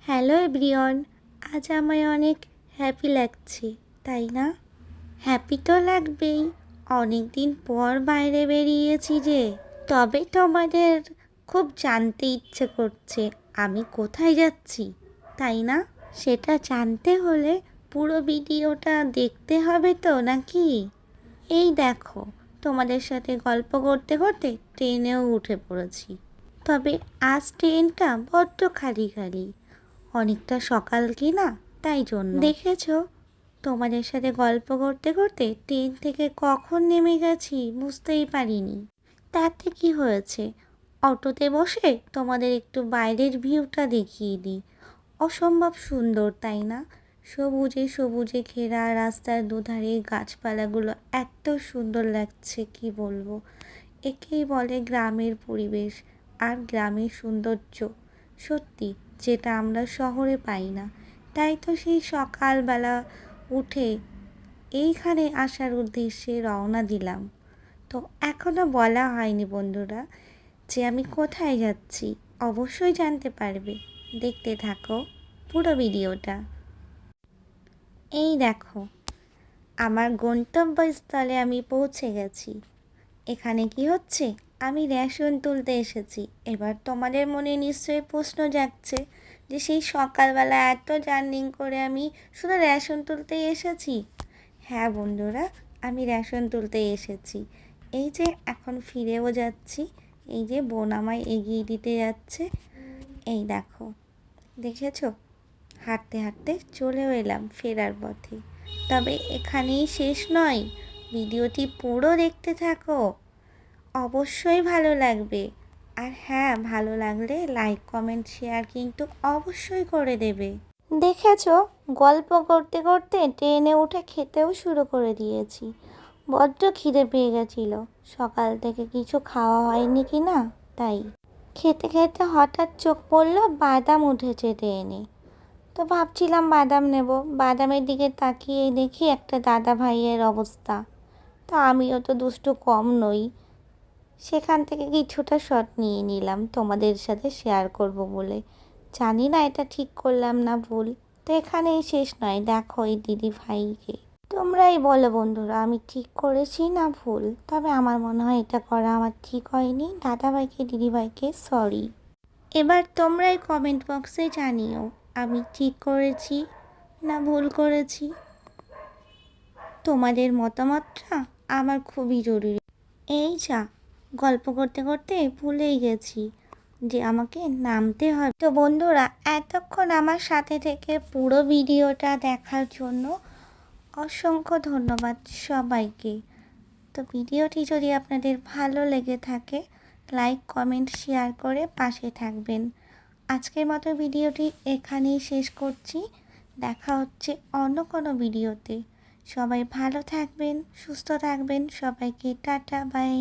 Hello everyone, আজ আমায় অনেক হ্যাপি লাগছে, তাই না? হ্যাপি তো লাগবেই, অনেক দিন পর বাইরে বেরিয়েছি যে। তবে তোমাদের খুব জানতে ইচ্ছে করছে আমি কোথায় যাচ্ছি, তাই না? সেটা জানতে হলে পুরো ভিডিওটা দেখতে হবে তো নাকি? এই দেখো, তোমাদের সাথে গল্প করতে করতে ট্রেনেও উঠে পড়েছি। তবে আজ ট্রেনটা বড্ড খালি খালি, অনেকটা সকাল কি না, তাই জন্য। দেখেছো, তোমাদের সাথে গল্প করতে করতে ট্রেন থেকে কখন নেমে গেছি বুঝতেই পারিনি। তাতে কি হয়েছে, অটোতে বসে তোমাদের একটু বাইরের ভিউটা দেখিয়ে দিই। অসম্ভব সুন্দর, তাই না? সবুজে সবুজে ঘেরা রাস্তার দুধারে গাছপালাগুলো এত সুন্দর লাগছে, কি বলবো। একেই বলে গ্রামের পরিবেশ আর গ্রামের সৌন্দর্য, সত্যি, যেটা আমরা শহরে পাই না। তাই তো সেই সকালবেলা উঠে এইখানে আসার উদ্দেশ্যে রওনা দিলাম। তো এখনও বলা হয়নি বন্ধুরা যে আমি কোথায় যাচ্ছি, অবশ্যই জানতে পারবে, দেখতে থাকো পুরো ভিডিওটা। এই দেখো, আমার গন্তব্যস্থলে আমি পৌঁছে গেছি। এখানে কি হচ্ছে, আমি রেশন তুলতে এসেছি। এবার তোমাদের মনে নিশ্চয়ই প্রশ্ন জাগছে যে সেই সকালবেলা এত জার্নি করে আমি শুধু রেশন তুলতেই এসেছি। হ্যাঁ বন্ধুরা, আমি রেশন তুলতে এসেছি। এই যে এখন ফিরেও যাচ্ছি, এই যে বোন আমায় এগিয়ে দিতে যাচ্ছে। এই দেখো, দেখেছো, হাঁটতে হাঁটতে চলেও এলাম ফেরার পথে। তবে এখানেই শেষ নয়, ভিডিওটি পুরো দেখতে থাকো, অবশ্যই ভালো লাগবে। আর হ্যাঁ, ভালো লাগলে লাইক কমেন্ট শেয়ার কিন্তু অবশ্যই করে দেবে। দেখেছো, গল্প করতে করতে ট্রেনে উঠে খেতেও শুরু করে দিয়েছি। বড্ড খিদে পেয়ে গেছিলো, সকাল থেকে কিছু খাওয়া হয়নি কি না, তাই। খেতে খেতে হঠাৎ চোখ পড়লো বাদাম উঠেছে ট্রেনে। তো ভাবছিলাম বাদাম নেব, বাদামের দিকে তাকিয়েই দেখি একটা দাদা ভাইয়ের অবস্থা। তো আমিও তো দুষ্টু কম নই, সেখান থেকে কিছুটা শট নিয়ে নিলাম তোমাদের সাথে শেয়ার করব বলে। জানি না এটা ঠিক করলাম না ভুল। তো এখানেই শেষ নয়, দেখো এই দিদি ভাইকে। তোমরাই বলো বন্ধুরা, আমি ঠিক করেছি না ভুল? তবে আমার মনে হয় এটা করা আমার ঠিক হয়নি। দাদাভাইকে দিদিভাইকে সরি। এবার তোমরাই কমেন্ট বক্সে জানিও আমি ঠিক করেছি না ভুল করেছি। তোমাদের মতামতটা আমার খুবই জরুরি। এই যা, গল্প করতে করতে ভুলেই গেছি যে আমাকে নামতে হবে। তো বন্ধুরা, এতক্ষণ আমার সাথে থেকে পুরো ভিডিওটা দেখার জন্য অসংখ্য ধন্যবাদ সবাইকে। তো ভিডিওটি যদি আপনাদের ভালো লেগে থাকে, লাইক কমেন্ট শেয়ার করে পাশে থাকবেন। আজকের মতো ভিডিওটি এখানেই শেষ করছি, দেখা হচ্ছে অন্য কোনো ভিডিওতে। সবাই ভালো থাকবেন, সুস্থ থাকবেন, সবাইকে টাটা বাই।